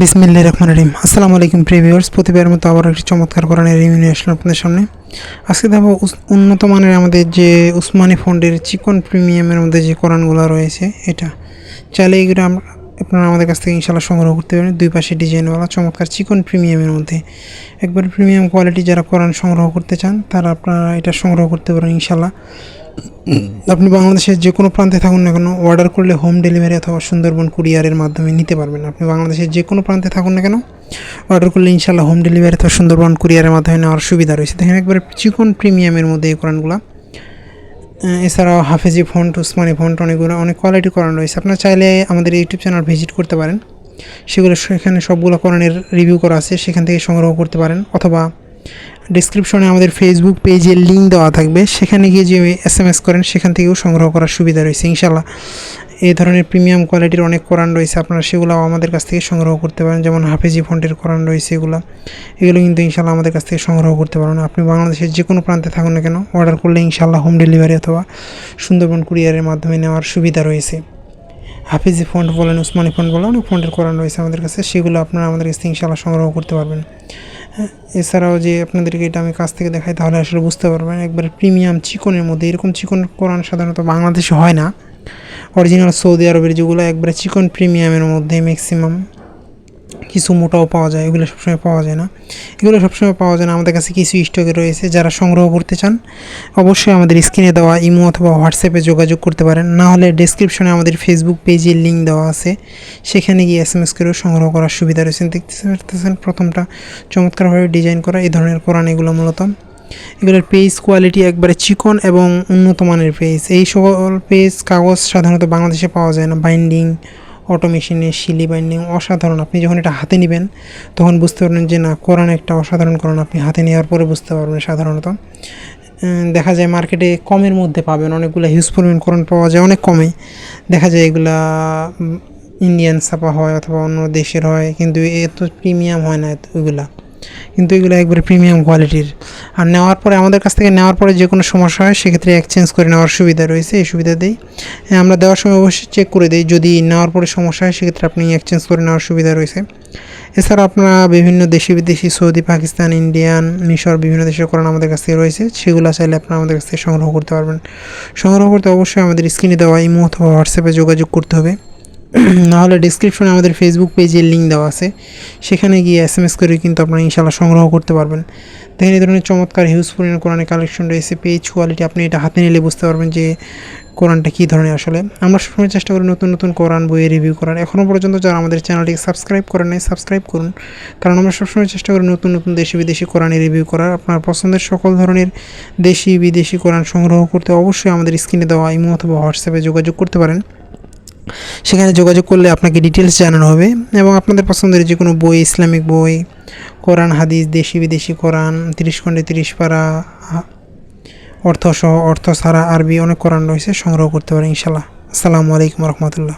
বিসমিল্লাহির রহমানির রহিম। আসসালামু আলাইকুম প্রিভিউয়ার্স, প্রতিবারের মতো আবার একটি চমৎকার কোরআনের রিভিউ নিয়ে আসলাম আপনাদের সামনে। আজকে দেখো উন্নত মানের আমাদের যে উসমানী ফন্ডের চিকন প্রিমিয়ামের মধ্যে যে কোরআনগুলো রয়েছে, এটা চাইলে এগুলো আপনারা আমাদের কাছ থেকে ইনশাআল্লাহ সংগ্রহ করতে পারেন। দুই পাশে ডিজাইনওয়ালা চমৎকার চিকন প্রিমিয়ামের মধ্যে একবার প্রিমিয়াম কোয়ালিটি যারা কোরআন সংগ্রহ করতে চান তারা আপনারা এটা সংগ্রহ করতে পারেন ইনশাআল্লাহ। আপনি বাংলাদেশের যে কোনো প্রান্তে থাকুন না কেন, অর্ডার করলে হোম ডেলিভারি অথবা সুন্দরবন কুরিয়ারের মাধ্যমে নিতে পারবেন। আপনি বাংলাদেশের যে কোনো প্রান্তে থাকুন না কেন, অর্ডার করলে ইনশাআল্লাহ হোম ডেলিভারি অথবা সুন্দরবন কুরিয়ারের মাধ্যমে নেওয়ার সুবিধা রয়েছে। দেখেন একবারে চিকন প্রিমিয়ামের মধ্যে এই কোরআনগুলো। এছাড়াও হাফেজি ফন্ট, উসমানি ফন্ট, অনেক কোয়ালিটি কোরআন রয়েছে। আপনারা চাইলে আমাদের ইউটিউব চ্যানেল ভিজিট করতে পারেন, সেখানে সবগুলো কোরআনের রিভিউ করা আছে, সেখান থেকে সংগ্রহ করতে পারেন। অথবা ডিসক্রিপশনে আমাদের ফেসবুক পেজের লিঙ্ক দেওয়া থাকবে, সেখানে গিয়ে যে SMS করেন সেখান থেকেও সংগ্রহ করার সুবিধা রয়েছে ইনশাআল্লাহ। এই ধরনের প্রিমিয়াম কোয়ালিটির অনেক কোরআন রয়েছে, আপনারা সেগুলো আমাদের কাছ থেকে সংগ্রহ করতে পারেন। যেমন হাফেজি ফন্টের কোরআন রয়েছে, এগুলো কিন্তু ইনশাআল্লাহ আমাদের কাছ থেকে সংগ্রহ করতে পারেন। আপনি বাংলাদেশের যে কোনো প্রান্তে থাকুন না কেন, অর্ডার করলে ইনশাআল্লাহ হোম ডেলিভারি অথবা সুন্দরবন কুরিয়ারের মাধ্যমে নেওয়ার সুবিধা রয়েছে। হাফেজি ফন্ট বলেন, উসমানি ফন্ট বলেন, অনেক ফন্টের কোরআন রয়েছে আমাদের কাছে, সেগুলো আপনারা আমাদের কাছ থেকে ইনশাআল্লাহ সংগ্রহ করতে পারবেন। এছাড়াও যে আপনাদেরকে এটা আমি কাছ থেকে দেখাই তাহলে আসলে বুঝতে পারবেন, একবার প্রিমিয়াম চিকনের মধ্যে এরকম চিকন কোরআন সাধারণত বাংলাদেশে হয় না। অরিজিনাল সৌদি আরবের যেগুলো একবারে চিকন প্রিমিয়ামের মধ্যে ম্যাক্সিমাম কিছু মোটাও পাওয়া যায়, এগুলো সবসময় পাওয়া যায় না। আমাদের কাছে কিছু স্টকে রয়েছে। যারা সংগ্রহ করতে চান অবশ্যই আমাদের স্ক্রিনে দেওয়া ইমো অথবা হোয়াটসঅ্যাপে যোগাযোগ করতে পারেন, না হলে ডেসক্রিপশনে আমাদের ফেসবুক পেজের লিঙ্ক দেওয়া আছে, সেখানে গিয়ে SMS করেও সংগ্রহ করার সুবিধা রয়েছে। দেখতে পাচ্ছেন প্রথমটা চমৎকারভাবে ডিজাইন করা এই ধরনের কোরআন। এগুলো মূলত এগুলোর পেজ কোয়ালিটি একবারে চিকন এবং উন্নত মানের পেজ। এই সকল পেজ কাগজ সাধারণত বাংলাদেশে পাওয়া যায় না। বাইন্ডিং, অটোমেশিনে শিলি বাইন্ডিং অসাধারণ। আপনি যখন এটা হাতে নেবেন তখন বুঝতে পারবেন যে না, কোরআন একটা অসাধারণ কোরআন। আপনি হাতে নেওয়ার পরে বুঝতে পারবেন। সাধারণত দেখা যায় মার্কেটে কমের মধ্যে পাবেন, অনেকগুলো হিউজ পরিমাণ কোরআন পাওয়া যায় অনেক কমে। দেখা যায় এগুলা ইন্ডিয়ান ছাপা হয় অথবা অন্য দেশের হয়, কিন্তু এত প্রিমিয়াম হয় না ওইগুলা, কিন্তু এগুলো একবারে প্রিমিয়াম কোয়ালিটির। আর নেওয়ার পরে আমাদের কাছ থেকে নেওয়ার পরে যে কোনো সমস্যা হয় সেক্ষেত্রে এক্সচেঞ্জ করে নেওয়ার সুবিধা রয়েছে। এই সুবিধা দিই আমরা দেওয়ার সময় অবশ্যই চেক করে দিই, যদি নেওয়ার পরে সমস্যা হয় সেক্ষেত্রে আপনি এক্সচেঞ্জ করে নেওয়ার সুবিধা রয়েছে। এছাড়া আপনারা বিভিন্ন দেশি বিদেশি, সৌদি, পাকিস্তান, ইন্ডিয়ান, মিশর বিভিন্ন দেশের কোরআন আমাদের কাছ থেকে রয়েছে, সেগুলো চাইলে আপনারা আমাদের কাছ থেকে সংগ্রহ করতে পারবেন। সংগ্রহ করতে অবশ্যই আমাদের স্ক্রিনে দেওয়া ইমো অথবা হোয়াটসঅ্যাপে যোগাযোগ করতে হবে, নাহলে ডিসক্রিপশনে আমাদের ফেসবুক পেজের লিঙ্ক দেওয়া আছে, সেখানে গিয়ে SMS করে কিন্তু আপনারা ইনশাআল্লাহ সংগ্রহ করতে পারবেন। দেখেন এই ধরনের চমৎকার হিউজ পরিমাণ কোরআনের কালেকশন রয়েছে। পেজ কোয়ালিটি আপনি এটা হাতে নিলে বুঝতে পারবেন যে কোরআনটা কী ধরনের। আসলে আমরা সবসময় চেষ্টা করি নতুন নতুন কোরআন বইয়ে রিভিউ করার। এখনও পর্যন্ত যারা আমাদের চ্যানেলটিকে সাবস্ক্রাইব করেন নাই, সাবস্ক্রাইব করুন, কারণ আমরা সবসময় চেষ্টা করি নতুন নতুন দেশি বিদেশি কোরআনের রিভিউ করার। আপনার পছন্দের সকল ধরনের দেশি বিদেশি কোরআন সংগ্রহ করতে অবশ্যই আমাদের স্ক্রিনে দেওয়া ইমো অথবা হোয়াটসঅ্যাপে যোগাযোগ করতে পারেন। সেখানে যোগাযোগ করলে আপনাকে ডিটেলস জানানো হবে এবং আপনাদের পছন্দের যে কোনো বই, ইসলামিক বই, কোরআন, হাদিস, দেশি বিদেশি কোরআন, 30 খণ্ডে 30 পারা, অর্থ সহ, অর্থ ছাড়া, আরবি অনেক কোরআন রয়েছে, সংগ্রহ করতে পারেন ইনশাআল্লাহ। আসসালামু আলাইকুম রহমতুল্লাহ।